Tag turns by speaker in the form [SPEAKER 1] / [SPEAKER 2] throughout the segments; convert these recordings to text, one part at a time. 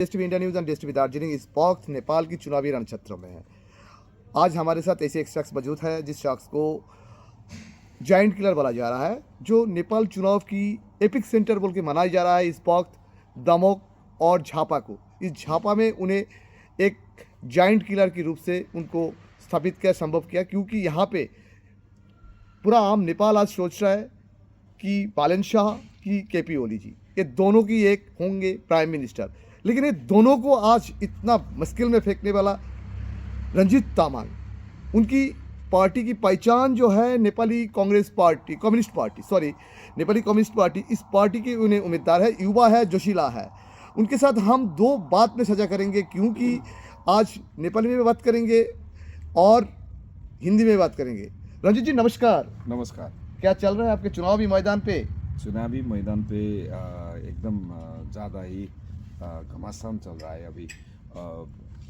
[SPEAKER 1] डीएसटीवी India news and डीएसटीवी Darjeeling इस वक्त नेपाल की चुनावी रणक्षेत्र में है। आज हमारे साथ ऐसे एक शख्स मौजूद है जिस शख्स को जाइंट किलर बोला जा रहा है, जो नेपाल चुनाव की एपिक सेंटर बोल के मनाया जा रहा है इस वक्त दमोह और झापा को। इस झापा में उन्हें एक जाइंट किलर के रूप से उनको स्थापित किया, संभव किया, क्योंकि यहाँ पे पूरा आम नेपाल आज सोच रहा है कि बालन शाह की केपी ओली जी, ये दोनों की एक होंगे प्राइम मिनिस्टर। लेकिन ये दोनों को आज इतना मुश्किल में फेंकने वाला रंजीत तामाङ, उनकी पार्टी की पहचान जो है नेपाली कम्युनिस्ट पार्टी, इस पार्टी के उन्हें उम्मीदवार है, युवा है, जोशीला है। उनके साथ हम दो बात में सजा करेंगे, क्योंकि आज नेपाली में भी बात करेंगे और हिंदी में बात करेंगे। रंजीत जी नमस्कार।
[SPEAKER 2] नमस्कार।
[SPEAKER 1] क्या चल रहा है आपके चुनावी मैदान पे?
[SPEAKER 2] चुनावी मैदान पे एकदम ज़्यादा ही घमासान चल रहा है अभी,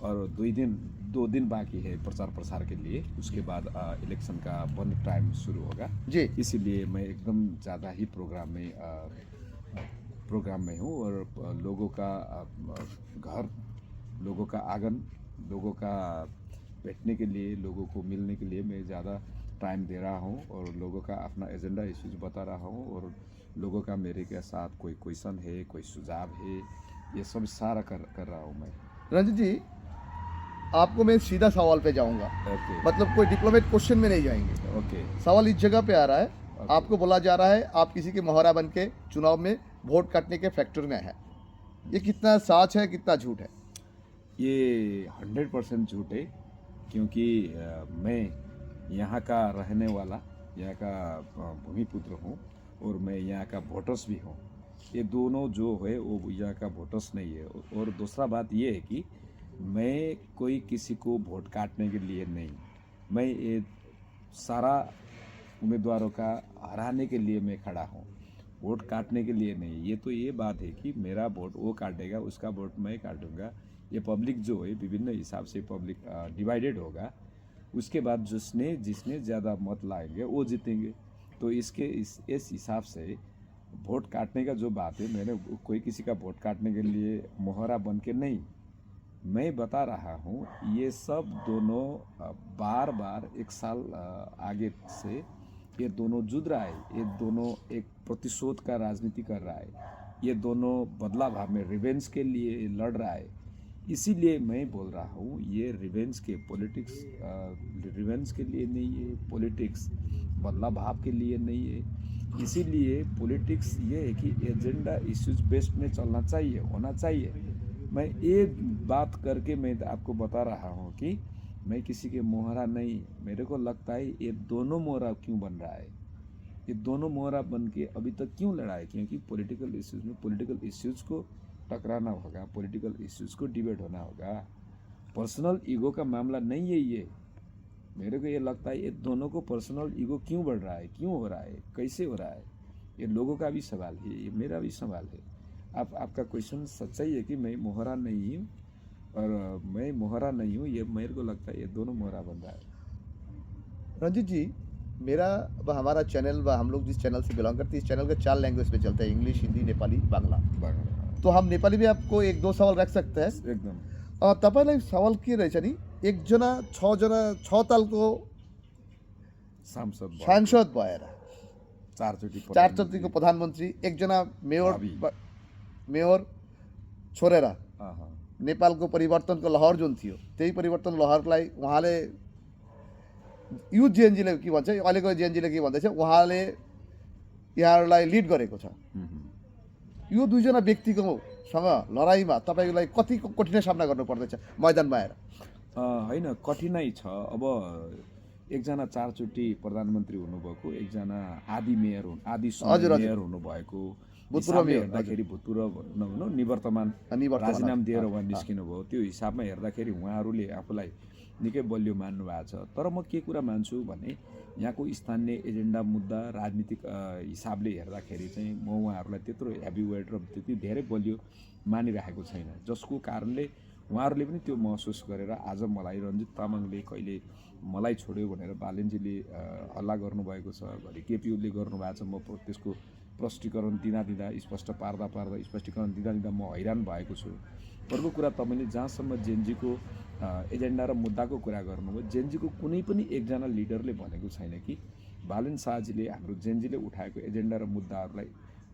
[SPEAKER 2] और दो दिन बाकी है प्रचार प्रसार के लिए। उसके बाद इलेक्शन का बंद टाइम शुरू होगा
[SPEAKER 1] जी।
[SPEAKER 2] इसीलिए मैं एकदम ज़्यादा ही प्रोग्राम में हूँ, और लोगों का घर, लोगों का आंगन, लोगों का बैठने के लिए, लोगों को मिलने के लिए मैं ज़्यादा टाइम दे रहा हूँ, और लोगों का अपना एजेंडा इश्यूज बता रहा हूँ, और लोगों का मेरे के साथ कोई क्वेश्चन है, कोई सुझाव है, ये सब सारा कर रहा हूँ मैं।
[SPEAKER 1] रंजीत जी, आपको मैं सीधा सवाल पे जाऊंगा। मतलब कोई डिप्लोमेट क्वेश्चन में नहीं जाएंगे। सवाल इस जगह पे आ रहा है, आपको बोला जा रहा है आप किसी के मोहरा बन के चुनाव में वोट काटने के फैक्टर में है। ये कितना सच है, कितना झूठ है?
[SPEAKER 2] ये 100% झूठ है, क्योंकि मैं यहाँ का रहने वाला, यहाँ का भूमिपुत्र हूँ, और मैं यहाँ का वोटर्स भी हूँ। ये दोनों जो है वो यहाँ का वोटर्स नहीं है। और दूसरा बात ये है कि मैं कोई किसी को वोट काटने के लिए नहीं, मैं ये सारा उम्मीदवारों का हराने के लिए मैं खड़ा हूँ, वोट काटने के लिए नहीं। ये तो ये बात है कि मेरा वोट वो काटेगा, उसका वोट मैं काटूंगा। ये पब्लिक जो है विभिन्न हिसाब से पब्लिक डिवाइडेड होगा। उसके बाद जिसने ज़्यादा मत लाएंगे वो जीतेंगे। तो इस हिसाब से वोट काटने का जो बात है, मैंने कोई किसी का वोट काटने के लिए मोहरा बन के नहीं, मैं बता रहा हूँ। ये सब दोनों बार बार एक साल आगे से ये दोनों जुड़ रहा है। ये दोनों एक प्रतिशोध का राजनीति कर रहा है। ये दोनों बदला भाव में रिवेंज के लिए लड़ रहा है। इसीलिए मैं बोल रहा हूँ, ये रिवेंज के लिए नहीं है, पॉलिटिक्स बदला भाव के लिए नहीं है। इसीलिए पॉलिटिक्स ये है कि एजेंडा इश्यूज बेस्ड में चलना चाहिए, होना चाहिए। मैं ये बात करके मैं आपको बता रहा हूँ कि मैं किसी के मोहरा नहीं। मेरे को लगता है ये दोनों मोहरा क्यों बन रहा है, ये दोनों मोहरा बन के अभी तक क्यों लड़ा है? क्योंकि पॉलिटिकल इश्यूज में पॉलिटिकल इश्यूज को टकराना होगा, पॉलिटिकल इश्यूज को डिबेट होना होगा। पर्सनल ईगो का मामला नहीं है ये। मेरे को ये लगता है ये दोनों को पर्सनल ईगो क्यों बढ़ रहा है, क्यों हो रहा है, कैसे हो रहा है, ये लोगों का भी सवाल है, ये मेरा भी सवाल है। आपका क्वेश्चन सच्चाई है कि मैं मोहरा नहीं हूँ, और मैं मोहरा नहीं हूँ, ये मेरे को लगता है ये दोनों मोहरा बन रहा है।
[SPEAKER 1] रंजीत जी, मेरा व हमारा चैनल व हम लोग जिस चैनल से बिलोंग करते हैं, इस चैनल के 4 लैंग्वेज पे चलता है, इंग्लिश, हिंदी, नेपाली, बांग्ला। तो हम नेपाली में आपको 1-2 सवाल रख सकते हैं
[SPEAKER 2] एकदम।
[SPEAKER 1] तपाईँलाई सवाल के रहेछ नि, एकजना 6 तालको सांसद भएर 4 चोटिको प्रधानमन्त्री, एकजना मेयर छोडेर नेपालको परिवर्तनको लहर जुन थियो, त्यही परिवर्तन लहरलाई उहाँले युथ जेएनजीले के भन्छ, अहिलेको जेएनजीले के भन्दैछ, उहाँले यहाँहरूलाई लिड गरेको छ। यो दुईजना व्यक्तिको सँग लडाइँमा तपाईँलाई कतिको कठिनाइ सामना गर्नु पर्दैछ मैदानमा आएर?
[SPEAKER 2] होइन, कठिनाइ छ। अब एकजना 4 चोटि प्रधानमन्त्री हुनुभएको, एकजना आदि मेयर हुनुभएको, हिसाबले हेर्दाखेरि भूतपूर्व नहुनु निवर्तमान राजीनामा दिएर उहाँ निस्किनु भयो। त्यो हिसाबमा हेर्दाखेरि उहाँहरूले आफूलाई निकै बलियो मान्नु भएको छ। तर म के कुरा मान्छु भने, यहाँको स्थानीय एजेन्डा, मुद्दा, राजनीतिक हिसाबले हेर्दाखेरि चाहिँ म उहाँहरूलाई त्यत्रो हेभी वेट र त्यति धेरै बलियो मानिराखेको छैन, जसको कारणले उहाँहरूले पनि त्यो महसुस गरेर आज मलाई रञ्जित तामाङले कहिले मलाई छोड्यो भनेर बालेनजीले हल्ला गर्नुभएको छ, घरि केपी ओलीले गर्नुभएको छ। म त्यसको स्पष्टीकरण दिँदा स्पष्टीकरण दिँदा म हैरान भएको छु। अर्को कुरा तपाईँले जहाँसम्म जेनजीको एजेन्डा र मुद्दाको कुरा गर्नुभयो, जेनजीको कुनै पनि एकजना लिडरले भनेको छैन कि बालन शाहजीले हाम्रो जेनजीले उठाएको एजेन्डा र मुद्दाहरूलाई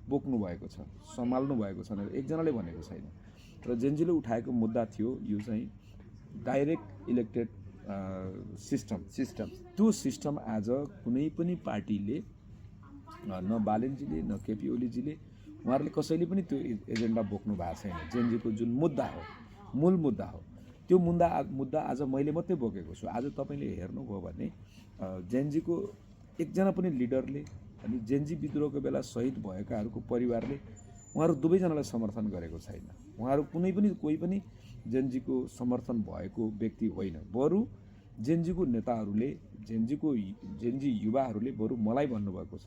[SPEAKER 2] बोक्नु भएको छ, सम्हाल्नु भएको छ भनेर एकजनाले भनेको छैन। र जेनजीले उठाएको मुद्दा थियो यो चाहिँ डाइरेक्ट इलेक्टेड सिस्टम। त्यो सिस्टम आज कुनै पनि पार्टीले न बालनजीले न केपी ओलीजीले उहाँहरूले कसैले पनि त्यो एजेन्डा बोक्नु भएको छैन। जेनजीको जुन मुद्दा हो, मूल मुद्दा हो, त्यो मुद्दा आज मैले मात्रै बोकेको छु। आज तपाईँले हेर्नुभयो भने जेनजीको एकजना पनि लिडरले अनि जेनजी विद्रोहको बेला शहीद भएकाहरूको परिवारले उहाँहरू दुवैजनालाई समर्थन गरेको छैन। उहाँहरू कोही पनि जेनजीको समर्थन भएको व्यक्ति होइन। बरु जेनजीको नेताहरूले जेनजी युवाहरूले बरु मलाई भन्नुभएको छ,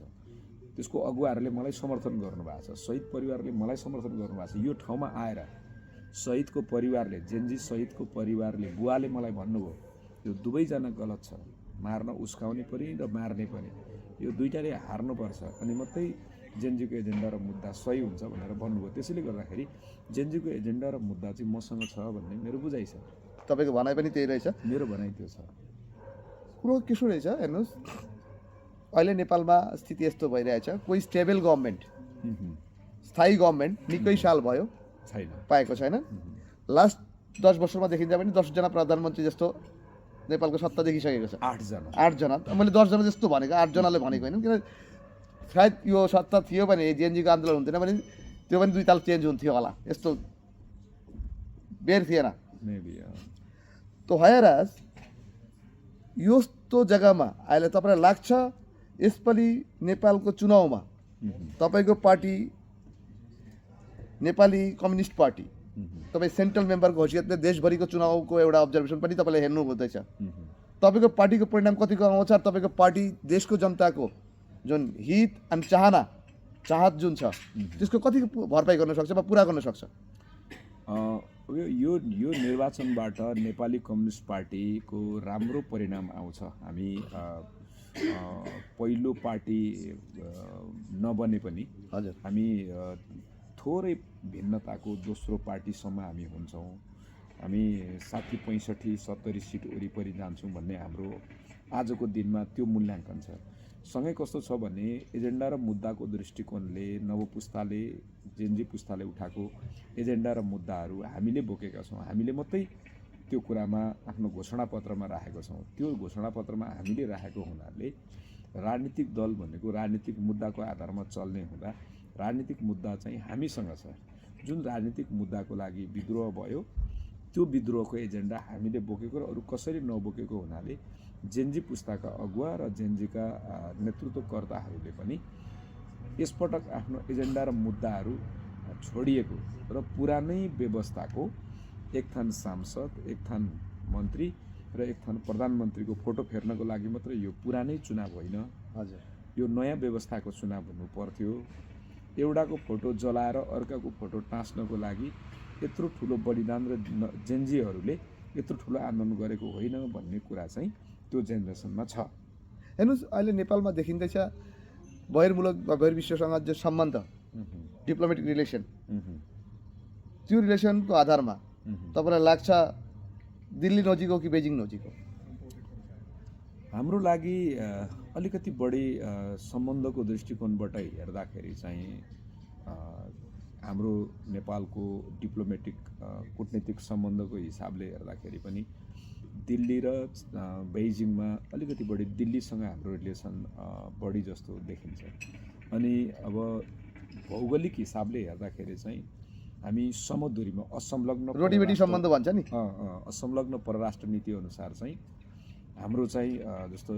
[SPEAKER 2] त्यसको अगुवाहरूले मलाई समर्थन गर्नुभएको छ, शहीद परिवारले मलाई समर्थन गर्नुभएको छ। यो ठाउँमा आएर शहीदको परिवारले, जेनजी शहीदको परिवारले, बुवाले मलाई भन्नुभयो यो दुवैजना गलत छ, मार्न उस्काउने पनि र मार्ने पनि, यो दुईटाले हार्नुपर्छ अनि मात्रै जेनजीको एजेन्डा र मुद्दा सही हुन्छ भनेर भन्नुभयो। त्यसैले गर्दाखेरि जेनजीको एजेन्डा र मुद्दा चाहिँ मसँग छ भन्ने मेरो बुझाइ छ।
[SPEAKER 1] तपाईँको भनाइ पनि त्यही रहेछ?
[SPEAKER 2] मेरो भनाइ त्यो छ।
[SPEAKER 1] कुरो के रहेछ हेर्नुहोस्, अहिले नेपालमा स्थिति यस्तो भइरहेछ, कोही स्टेबल गभर्मेन्ट, स्थायी गभर्मेन्ट निकै साल भयो
[SPEAKER 2] छैन,
[SPEAKER 1] पाएको छैन। लास्ट 10 वर्षमा देखिन्छ भने 10 जना प्रधानमन्त्री जस्तो नेपालको सत्ता देखिसकेको छ। 8 जना, मैले 10 जना जस्तो भनेको, 8 जनाले भनेको होइन, किन सायद यो सत्ता थियो भने जेएनजीको आन्दोलन हुन्थेन भने त्यो पनि 2 ताल चेन्ज हुन्थ्यो होला, यस्तो बेर थिएन। तो हयराज यस्तो जग्गामा अहिले तपाईँलाई लाग्छ यसपालि नेपालको चुनावमा तपाईँको पार्टी नेपाली कम्युनिस्ट पार्टी तपाईँ सेन्ट्रल मेम्बरको हैसियतले देशभरिको चुनावको एउटा अब्जर्भेसन पनि तपाईँले हेर्नु हुँदैछ, तपाईँको पार्टीको परिणाम कतिको आउँछ? तपाईँको पार्टी देशको जनताको जुन हित अनि चाहत जुन छ त्यसको कति भरपाई गर्न सक्छ वा पुरा गर्न सक्छ?
[SPEAKER 2] यो निर्वाचनबाट नेपाली कम्युनिस्ट पार्टीको राम्रो परिणाम आउँछ। हामी पहिलो पार्टी नबने पनि
[SPEAKER 1] हजुर
[SPEAKER 2] हामी थोरै भिन्नताको दोस्रो पार्टीसम्म हामी हुन्छौँ। हामी 60, 65, 70 सिट वरिपरि जान्छौँ भन्ने हाम्रो आजको दिनमा त्यो मूल्याङ्कन छ। सँगै कस्तो छ भने एजेन्डा र मुद्दाको दृष्टिकोणले नव पुस्ताले, जेनजी पुस्ताले उठाएको एजेन्डा र मुद्दाहरू हामीले बोकेका छौँ। हामीले मात्रै त्यो कुरामा आफ्नो घोषणापत्रमा राखेको छौँ। त्यो घोषणापत्रमा हामीले राखेको हुनाले राजनीतिक दल भनेको राजनीतिक मुद्दाको आधारमा चल्ने हुँदा राजनीतिक मुद्दा चाहिँ हामीसँग छ। जुन राजनीतिक मुद्दाको लागि विद्रोह भयो त्यो विद्रोहको एजेन्डा हामीले बोकेको र अरू कसैले नबोकेको हुनाले जेनजी पुस्ताका अगुवा र जेनजीका नेतृत्वकर्ताहरूले पनि यसपटक आफ्नो एजेन्डा र मुद्दाहरू छोडिएको र पुरानै व्यवस्थाको एक थान सांसद, एक थान मन्त्री र एक थान प्रधानमन्त्रीको फोटो फेर्नको लागि मात्र यो पुरानै चुनाव होइन।
[SPEAKER 1] हजुर,
[SPEAKER 2] यो नयाँ व्यवस्थाको चुनाव हुनु पर्थ्यो। एउटाको फोटो जलाएर अर्काको फोटो टाँस्नको लागि यत्रो ठुलो बलिदान र जेनजीहरूले यत्रो ठुलो आन्दोलन गरेको होइन भन्ने कुरा चाहिँ त्यो जेनेरेसनमा छ।
[SPEAKER 1] हेर्नुहोस् अहिले नेपालमा देखिँदैछ बहिर्मुलक वा बहिर्विश्वसँग जो सम्बन्ध, डिप्लोमेटिक रिलेसन, त्यो रिलेसनको आधारमा तपाईँलाई लाग्छ दिल्ली नजिक हो कि बेजिङ नजिक हो?
[SPEAKER 2] हाम्रो लागि अलिकति बढी सम्बन्धको दृष्टिकोणबाट हेर्दाखेरि चाहिँ हाम्रो नेपालको डिप्लोमेटिक कूटनीतिक सम्बन्धको हिसाबले हेर्दाखेरि पनि दिल्ली र बेजिङमा अलिकति बढी दिल्लीसँग हाम्रो रिलेसन बढी जस्तो देखिन्छ। अनि अब भौगोलिक हिसाबले हेर्दाखेरि चाहिँ हामी समदूरीमा असंलग्न
[SPEAKER 1] रोटीबेटी सम्बन्ध भन्छ नि,
[SPEAKER 2] असंलग्न परराष्ट्र नीति अनुसार चाहिँ हाम्रो चाहिँ जस्तो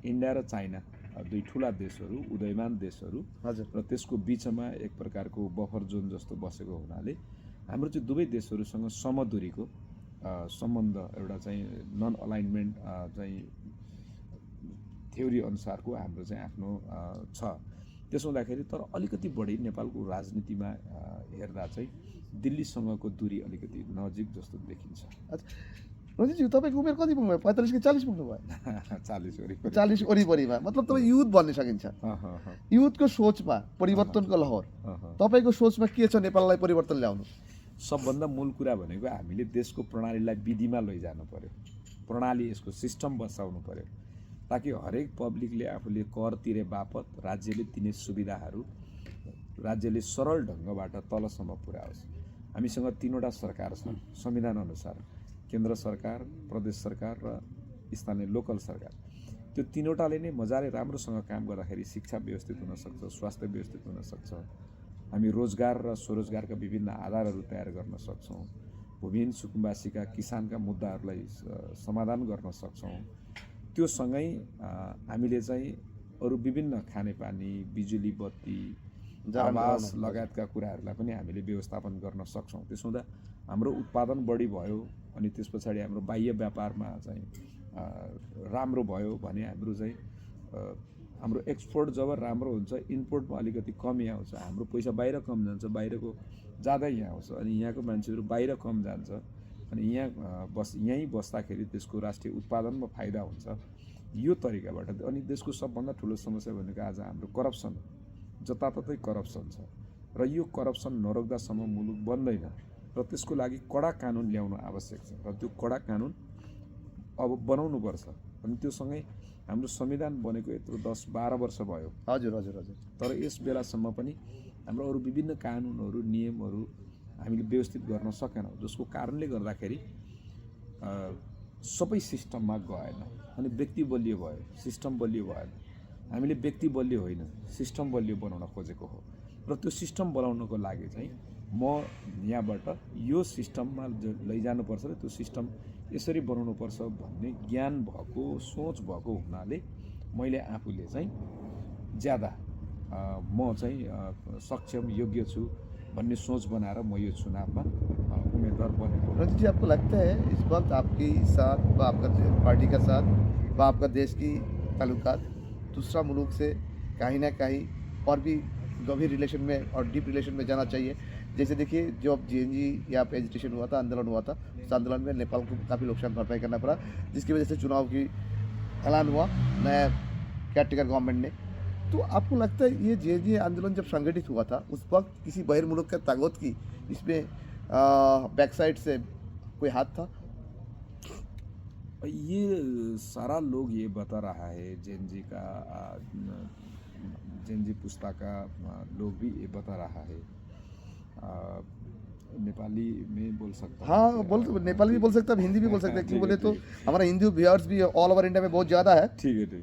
[SPEAKER 2] इन्डिया र चाइना दुई ठुला देशहरू, उदयमान देशहरू र त्यसको बिचमा एक प्रकारको बफर जोन जस्तो बसेको हुनाले हाम्रो चाहिँ दुवै देशहरूसँग समदूरीको सम्बन्ध एउटा चाहिँ नन अलाइनमेन्ट चाहिँ थ्योरी अनुसारको हाम्रो चाहिँ आफ्नो छ। त्यसो हुँदाखेरि तर अलिकति बढी नेपालको राजनीतिमा हेर्दा चाहिँ दिल्लीसँगको दूरी अलिकति नजिक जस्तो देखिन्छ।
[SPEAKER 1] रञ्जितज्यू तपाईँको उमेर कति पुग्नुभयो? 45 कि 40 पुग्नुभयो? 40 वरिपरिमा, मतलब तपाईँ युथ भन्न सकिन्छ। युथको सोचमा परिवर्तनको लहर, तपाईँको सोचमा के छ नेपाललाई परिवर्तन ल्याउनु?
[SPEAKER 2] सबभन्दा मूल कुरा भनेको हामीले देशको प्रणालीलाई विधिमा लैजानु पर्यो, प्रणाली यसको सिस्टम बसाउनु पर्यो, ताकि हरेक पब्लिकले आफूले कर तिरे बापत राज्यले दिने सुविधाहरू राज्यले सरल ढङ्गबाट तलसम्म पुर्याओस्। हामीसँग 3वटा सरकार छन् संविधान अनुसार, केन्द्र सरकार, प्रदेश सरकार र स्थानीय लोकल सरकार। त्यो 3वटाले नै मजाले राम्रोसँग काम गर्दाखेरि शिक्षा व्यवस्थित हुन सक्छ, स्वास्थ्य व्यवस्थित हुन सक्छ, हामी रोजगार र स्वरोजगारका विभिन्न आधारहरू तयार गर्न सक्छौँ, भूमिहीन सुकुम्बासीका किसानका मुद्दाहरूलाई समाधान गर्न सक्छौँ। त्यो सँगै हामीले चाहिँ अरू विभिन्न खानेपानी, बिजुली बत्ती, आवास लगायतका कुराहरूलाई पनि हामीले व्यवस्थापन गर्न सक्छौँ। त्यसो हुँदा हाम्रो उत्पादन बढी भयो अनि त्यस पछाडि हाम्रो बाह्य व्यापारमा चाहिँ राम्रो भयो भने हाम्रो चाहिँ हाम्रो एक्सपोर्ट जब राम्रो हुन्छ इम्पोर्टमा अलिकति कमी आउँछ, हाम्रो पैसा बाहिर कम जान्छ, बाहिरको ज्यादा यहाँ आउँछ अनि यहाँको मान्छेहरू बाहिर कम जान्छ अनि यहीँ बस्दाखेरि त्यसको राष्ट्रिय उत्पादनमा फाइदा हुन्छ। यो तरिकाबाट अनि देशको सबभन्दा ठुलो समस्या भनेको आज हाम्रो करप्सन, जताततै करप्सन छ र यो करप्सन नरोक्दासम्म मुलुक बन्दैन र त्यसको लागि कडा कानुन ल्याउनु आवश्यक छ र त्यो कडा कानुन अब बनाउनुपर्छ। अनि त्यो सँगै हाम्रो संविधान बनेको यत्रो 10-12 वर्ष भयो।
[SPEAKER 1] हजुर हजुर हजुर।
[SPEAKER 2] तर यस बेलासम्म पनि हाम्रो अरू विभिन्न कानुनहरू, नियमहरू हामीले व्यवस्थित गर्न सकेनौँ, जसको कारणले गर्दाखेरि सबै सिस्टममा गएन अनि व्यक्ति बलियो भयो, सिस्टम बलियो भएन। हामीले व्यक्ति बलियो होइन, सिस्टम बलियो बनाउन खोजेको हो र त्यो सिस्टम बनाउनको लागि चाहिँ म यहाँबाट यो सिस्टममा लैजानुपर्छ र त्यो सिस्टम यसरी बनाउनुपर्छ भन्ने ज्ञान भएको, सोच भएको हुनाले मैले आफूले चाहिँ ज्यादा म चाहिँ सक्षम, योग्य छु भन्ने सोच बनाएर म यो चुनावमा उम्मीदवार बनेको।
[SPEAKER 1] रंजित जी, आपको लगता है इस वक्त आपके साथ व आपका पार्टी का साथ व आपका देश की ताल्लुकात दूसरा मुल्क से कहीं ना कहीं और भी गंभीर रिलेशन में और डीप रिलेशन में जाना चाहिए? जैसे देखिए, जो अब जीएनजी यहाँ पे एजिटेशन हुआ था, आंदोलन हुआ था, उस आंदोलन में नेपाल को काफ़ी नुकसान भरपाई करना पड़ा, जिसकी वजह से चुनाव की ऐलान हुआ नया केयरटेकर गवर्नमेंट ने। तो आपको लगता है ये जीएनजी आंदोलन जब संगठित हुआ था उस वक्त किसी बहिर्मुल्क का ताकत की इसमें बैक साइड से कोई हाथ था?
[SPEAKER 2] ये सारा लोग ये बता रहा है, जेनजी पुस्ता का लोग भी ये बता रहा है। नेपाली में बोल सकता
[SPEAKER 1] हाँ, नेपाली भी बोल सकता है, हिंदी भी बोल सकते हैं। क्यों बोले तो हमारा हिंदी व्यूअर्स भी ऑल ओभर इंडिया में बहुत ज़्यादा है।
[SPEAKER 2] ठीक है।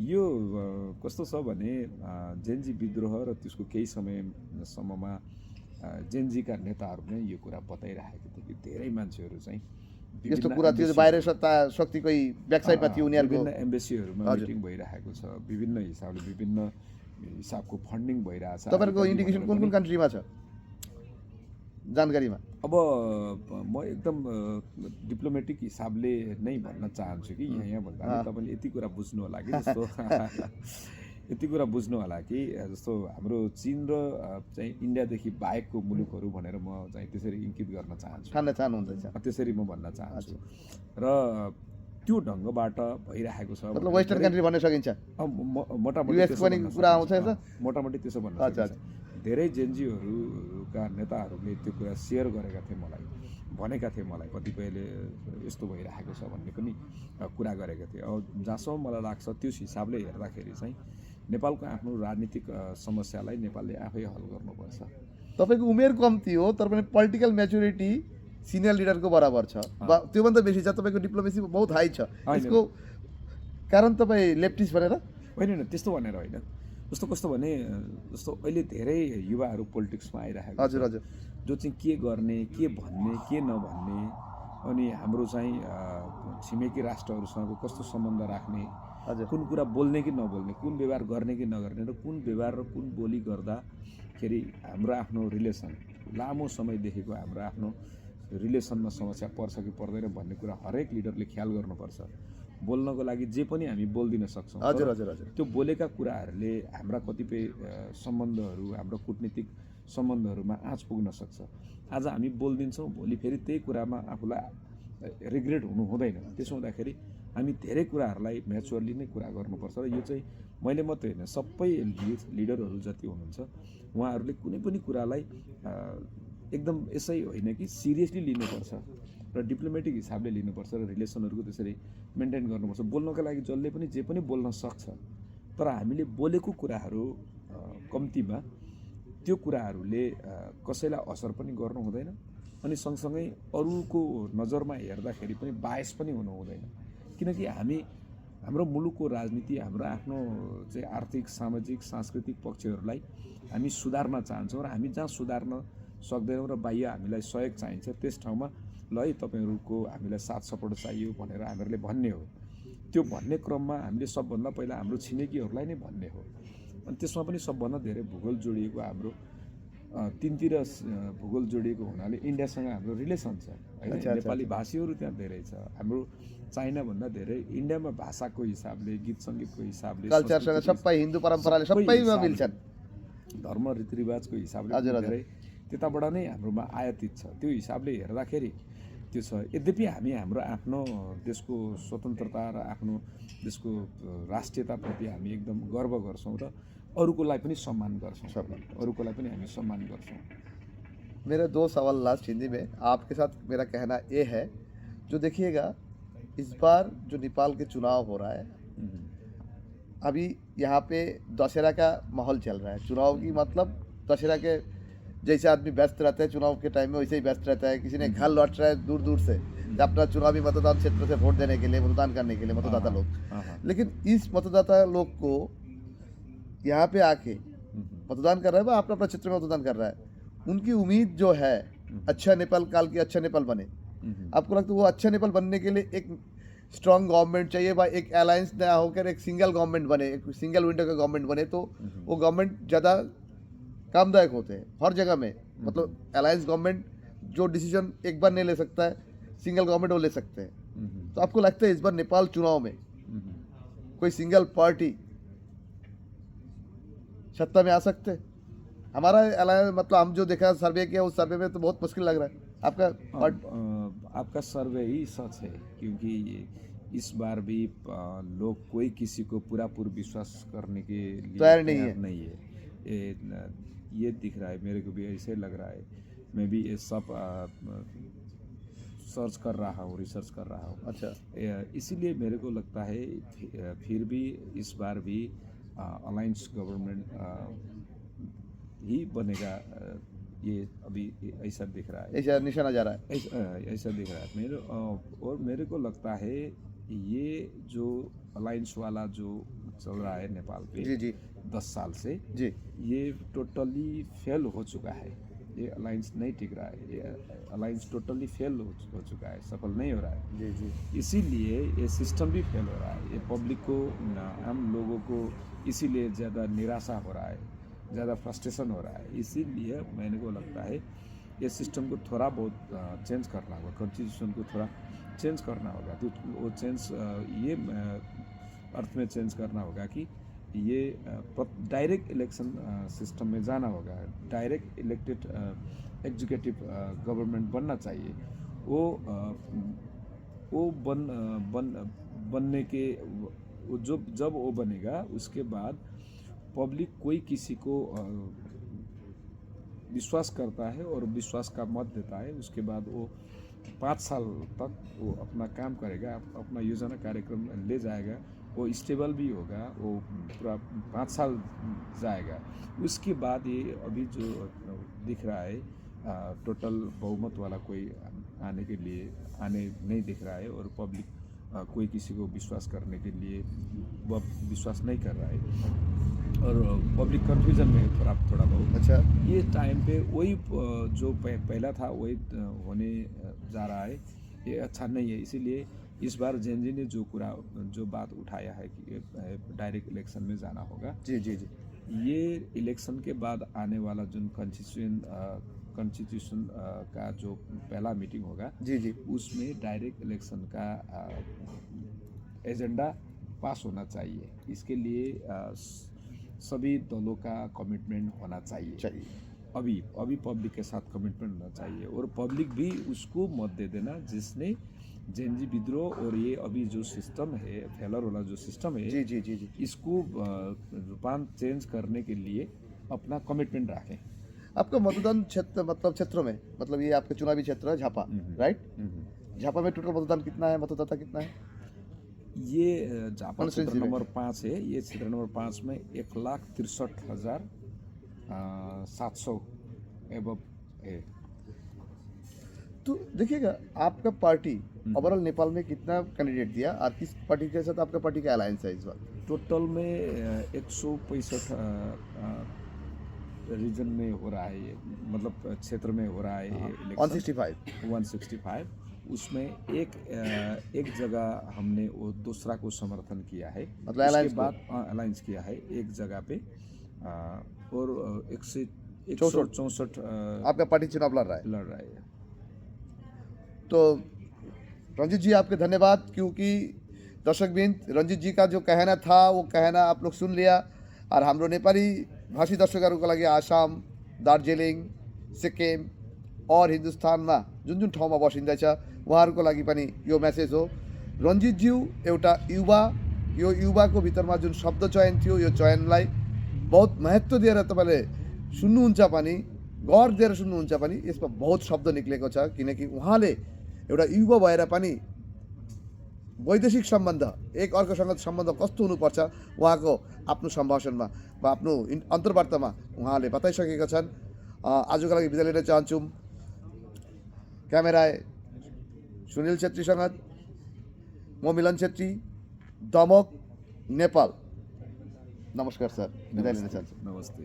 [SPEAKER 2] यो कस्तो छ भने जेनजी विद्रोह र त्यसको केही समयसम्ममा जेनजीका नेताहरू नै यो कुरा बताइरहेको थियो कि धेरै मान्छेहरू चाहिँ
[SPEAKER 1] यस्तो कुरा थियो बाहिर शक्तिको ब्याकसाइडमा थियो, उनीहरूको
[SPEAKER 2] विभिन्न एम्बेसीहरूमा मिटिङ भइरहेको छ, विभिन्न हिसाबले विभिन्न हिसाबको फन्डिङ भइरहेछ।
[SPEAKER 1] तपाईँको इन्डिकेसन कुन कुन कन्ट्रीमा छ जानकारीमा?
[SPEAKER 2] अब म एकदम डिप्लोमेटिक हिसाबले नै भन्न चाहन्छु कि यहाँ भन्दा तपाईँले यति कुरा बुझ्नु होला कि जस्तो यति कुरा बुझ्नु होला कि जस्तो हाम्रो चीन र चाहिँ इन्डियादेखि बाहेकको मुलुकहरू भनेर म चाहिँ त्यसरी इङ्कित गर्न चाहन्छु, त्यसरी म भन्न चाहन्छु। र त्यो ढङ्गबाट भइरहेको छ,
[SPEAKER 1] मतलब वेस्टर्न कन्ट्री भन्न सकिन्छ,
[SPEAKER 2] मोटामोटी त्यसो भन्न सकिन्छ। धेरै जेनजीहरूका नेताहरूले त्यो कुरा सेयर गरेका थिए, मलाई भनेका थिए, मलाई कतिपयले यस्तो भइरहेको छ भन्ने पनि कुरा गरेका थिए। अब जहाँसम्म मलाई लाग्छ त्यस हिसाबले हेर्दाखेरि चाहिँ नेपालको आफ्नो राजनीतिक समस्यालाई नेपालले आफै हल गर्नुपर्छ।
[SPEAKER 1] तपाईँको उमेर कम्ती हो तर पनि पोलिटिकल म्याच्युरिटी सिनियर लिडरको बराबर छ, त्योभन्दा बेसी छ, तपाईँको डिप्लोमेसी बहुत हाई छ। यसको कारण तपाईँ लेफ्टिस्ट भनेर?
[SPEAKER 2] होइन, त्यस्तो भनेर होइन। जस्तो कस्तो भने जस्तो अहिले धेरै युवाहरू पोलिटिक्समा आइरहेको छ,
[SPEAKER 1] हजुर हजुर,
[SPEAKER 2] जो चाहिँ के गर्ने, के भन्ने, के नभन्ने, अनि हाम्रो चाहिँ छिमेकी राष्ट्रहरूसँग कस्तो सम्बन्ध राख्ने, कुन कुरा बोल्ने कि नबोल्ने, कुन व्यवहार गर्ने कि नगर्ने र कुन व्यवहार र कुन बोली गर्दाखेरि हाम्रो आफ्नो रिलेसन लामो समयदेखिको हाम्रो आफ्नो रिलेसनमा समस्या पर्छ कि पर्दैन भन्ने कुरा हरेक लिडरले ख्याल गर्नुपर्छ। बोल्नको लागि जे पनि हामी बोल्दिन सक्छौँ।
[SPEAKER 1] हजुर हजुर हजुर।
[SPEAKER 2] त्यो बोलेका कुराहरूले हाम्रा कतिपय सम्बन्धहरू, हाम्रो कूटनीतिक सम्बन्धहरूमा आँच पुग्न सक्छ। आज हामी बोलिदिन्छौँ, भोलि फेरि त्यही कुरामा आफूलाई रिग्रेट हुनु हुँदैन। त्यसो हुँदाखेरि हामी धेरै कुराहरूलाई म्याच्योरली नै कुरा गर्नुपर्छ र यो चाहिँ मैले मात्रै होइन, सबै लिडरहरू जति हुनुहुन्छ उहाँहरूले कुनै पनि कुरालाई एकदम यसै होइन कि सिरियसली लिनुपर्छ र डिप्लोमेटिक हिसाबले लिनुपर्छ र रिलेसनहरूको त्यसरी मेन्टेन गर्नुपर्छ। बोल्नको लागि जसले पनि जे पनि बोल्न सक्छ, तर हामीले बोलेको कुराहरू कम्तीमा त्यो कुराहरूले कसैलाई असर पनि गर्नु हुँदैन अनि सँगसँगै अरूको नजरमा हेर्दाखेरि पनि बायस पनि हुनु हुँदैन। किनकि हाम्रो मुलुकको राजनीति, हाम्रो आफ्नो चाहिँ आर्थिक, सामाजिक, सांस्कृतिक पक्षहरूलाई हामी सुधार्न चाहन्छौँ र हामी जहाँ सुधार्न सक्दैनौँ र बाह्य हामीलाई सहयोग चाहिन्छ त्यस ठाउँमा ल है तपाईँहरूको हामीलाई साथ सपोर्ट चाहियो भनेर हामीहरूले भन्ने हो। त्यो भन्ने क्रममा हामीले सबभन्दा पहिला हाम्रो छिमेकीहरूलाई नै भन्ने हो। अनि त्यसमा पनि सबभन्दा धेरै भूगोल जोडिएको हाम्रो तिनतिर भूगोल जोडिएको हुनाले इन्डियासँग हाम्रो रिलेसन छ होइन। नेपाली भाषीहरू त्यहाँ धेरै छ। हाम्रो चाइनाभन्दा धेरै इन्डियामा भाषाको हिसाबले, गीत सङ्गीतको हिसाबले,
[SPEAKER 1] कल्चरसँग सबै हिन्दू परम्पराले सबैमा मिल्छन्,
[SPEAKER 2] धर्म रीतिरिवाजको हिसाबले धेरै त्यताबाट नै हाम्रोमा आयातित छ। त्यो हिसाबले हेर्दाखेरि त्यो छ। यद्यपि हामी हाम्रो आफ्नो देशको स्वतन्त्रता र आफ्नो देशको राष्ट्रियताप्रति हामी एकदम गर्व गर्छौँ र अरूकोलाई पनि सम्मान गर्छौँ, अरूकोलाई पनि हामी सम्मान गर्छौँ।
[SPEAKER 1] मेरा 2 सवाल लास्ट हिंदी में आपके साथ मेरा कहना ये है, जो देखिएगा इस बार जो नेपाल के चुनाव हो रहा है, अभी यहाँ पे दशहरा का माहौल चल रहा है। चुनाव की मतलब दशहरा के जैसे आदमी व्यस्त रहता है चुनाव के टाइम में वैसे ही व्यस्त रहता है। किसी ने घर लौट रहा है दूर दूर से अपना चुनावी मतदान क्षेत्र से वोट देने के लिए, मतदान करने के लिए मतदाता लोग। लेकिन इस मतदाता लोग को यहाँ पे आके मतदान कर रहा है, वह अपना अपना क्षेत्र में मतदान कर रहा है। उनकी उम्मीद जो है अच्छा नेपाल काल की अच्छा नेपाल बने। आपको लगता है वो अच्छा नेपाल बनने के लिए एक स्ट्रॉन्ग गवर्नमेंट चाहिए, भाई एक अलायंस ना होकर एक सिंगल गवर्नमेंट बने, एक सिंगल विंडो का गवर्नमेंट बने तो वो गवर्नमेंट ज़्यादा कामदायक होते हैं हर जगह में। मतलब अलायंस गवर्नमेंट जो डिसीजन एक बार नहीं ले सकता है, सिंगल गवर्नमेंट वो ले सकते हैं। तो आपको लगता है इस बार नेपाल चुनाव में कोई सिंगल पार्टी सत्ता में आ सकते हैं? हमारा अलायंस मतलब हम जो देखा सर्वे किया उस सर्वे में तो बहुत मुश्किल लग रहा है।
[SPEAKER 2] आपका सर्वे ही सच है, क्योंकि इस बार भी लोग कोई किसी को पूरा विश्वास करने के लिए
[SPEAKER 1] तैयार नहीं
[SPEAKER 2] है। ये दिख रहा है, मेरे को भी ऐसे लग रहा है। मैं भी ये सब सर्च कर रहा हूँ, रिसर्च कर रहा हूँ।
[SPEAKER 1] अच्छा,
[SPEAKER 2] इसीलिए मेरे को लगता है फिर भी इस बार भी अलायंस गवर्नमेंट ही बनेगा। ये अभी ऐसा दिख रहा है,
[SPEAKER 1] ऐसा निशाना जा रहा है,
[SPEAKER 2] ऐसा दिख रहा है और मेरे को लगता है ये जो अलायंस वाला जो चल रहा है नेपाल पे
[SPEAKER 1] जी जी
[SPEAKER 2] 10 साल से
[SPEAKER 1] जी,
[SPEAKER 2] ये टोटली फेल हो चुका है। ये अलायंस नहीं टिक रहा है, ये अलायंस टोटली फेल हो चुका है, सफल नहीं हो रहा है।
[SPEAKER 1] जी जी,
[SPEAKER 2] इसीलिए ये सिस्टम भी फेल हो रहा है। ये पब्लिक को, आम लोगों को इसीलिए ज़्यादा निराशा हो रहा है, ज़्यादा फ्रस्ट्रेशन हो रहा है। इसीलिए मैंने को लगता है ये सिस्टम को थोड़ा बहुत चेंज करना होगा, कॉन्स्टिट्यूशन को थोड़ा चेंज करना होगा। तो वो चेंज ये अर्थ में चेंज करना होगा कि ये डायरेक्ट इलेक्शन सिस्टम में जाना होगा, डायरेक्ट इलेक्टेड एग्जीक्यूटिव गवर्नमेंट बनना चाहिए। वो बनने के जब वो बनेगा उसके बाद पब्लिक कोई किसी को विश्वास करता है और विश्वास का मत देता है, उसके बाद वो 5 साल तक वो अपना काम करेगा, अपना योजना कार्यक्रम ले जाएगा, वो स्टेबल भी होगा, वो पूरा 5 साल जाएगा। उसके बाद ये अभी जो दिख रहा है टोटल बहुमत वाला कोई आने नहीं दिख रहा है और पब्लिक कोई किसी को विश्वास करने के लिए विश्वास नहीं कर रहा है और पब्लिक कन्फ्यूजन में थोड़ा बहुत।
[SPEAKER 1] अच्छा,
[SPEAKER 2] ये टाइम पे वही जो पहला था वही होने जा रहा है, ये अच्छा नहीं है। इसीलिए इस बार जेनजी ने जो बात उठाया है कि डायरेक्ट इलेक्शन में जाना होगा।
[SPEAKER 1] जी जी जी,
[SPEAKER 2] ये इलेक्शन के बाद आने वाला जो कॉन्स्टिट्यूशन का जो पहला मीटिंग होगा
[SPEAKER 1] जी जी,
[SPEAKER 2] उसमें डायरेक्ट इलेक्शन का एजेंडा पास होना चाहिए। इसके लिए सभी दलों का कमिटमेंट होना चाहिए। अभी पब्लिक के साथ कमिटमेंट होना चाहिए और पब्लिक भी उसको मत दे देना जिसने जेनजी विद्रोह और ये अभी जो सिस्टम है फेलर वाला जो सिस्टम है
[SPEAKER 1] जी जी जी जी,
[SPEAKER 2] इसको रूपांतर चेंज करने के लिए अपना कमिटमेंट रखें।
[SPEAKER 1] आपका मतदान क्षेत्र मतलब क्षेत्रों में मतलब ये आपका चुनावी क्षेत्र है झापा, राइट? झापा में टोटल मतदान कितना है, मतदाता कितना है?
[SPEAKER 2] ये झापा
[SPEAKER 1] कौन सी
[SPEAKER 2] क्षेत्र
[SPEAKER 1] जिले?
[SPEAKER 2] नंबर 5 है। ये क्षेत्र नंबर 5 में 1,63,700 एबव है।
[SPEAKER 1] तो देखिएगा आपका पार्टी ओवरऑल नेपाल में कितना कैंडिडेट दिया और किस पार्टी के साथ आपका पार्टी का अलायंस है इस बार?
[SPEAKER 2] टोटल में 165 रीजन में हो रहा है ये, मतलब क्षेत्र में हो रहा है ये इलेक्शन।
[SPEAKER 1] 165
[SPEAKER 2] 165 उसमें एक जगह हमने वो दूसरा को समर्थन किया है,
[SPEAKER 1] मतलब alliance
[SPEAKER 2] उसके बाद अलायंस किया है एक जगह पे और 164
[SPEAKER 1] आपका पार्टी चुनाव लड़ रहा है।
[SPEAKER 2] लड़ रहा है।
[SPEAKER 1] तो रंजीत जी आपके धन्यवाद, क्योंकि दर्शकबिंद रंजीत जी का जो कहना था वो कहना आप लोग सुन लिया और हाम्रो नेपाली भाषी दर्शकहरूको लागि आसाम, दार्जिलिङ, सिक्किम और हिन्दुस्तानमा जुन जुन ठाउँमा बसिँदैछ उहाँहरूको लागि पनि यो मेसेज हो। रन्जितज्यू एउटा युवा, यो युवाको भित्रमा जुन शब्द चयन थियो यो चयनलाई बहुत महत्त्व दिएर तपाईँले सुन्नुहुन्छ पनि, गौर दिएर सुन्नुहुन्छ पनि यसमा बहुत शब्द निक्लेको छ, किनकि उहाँले एउटा युवा भएर पनि वैदेशिक सम्बन्ध एक अर्कोसँग सम्बन्ध कस्तो हुनुपर्छ उहाँको आफ्नो सम्भाषणमा वा आफ्नो अन्तर्वार्तामा उहाँले बताइसकेका छन्। आजको लागि बिदा लिन चाहन्छु। क्यामेरा सुनिल छेत्रीसँग म मिलन छेत्री, दमक, नेपाल। नमस्कार सर, बिदा लिन चाहन्छु।
[SPEAKER 2] नमस्ते।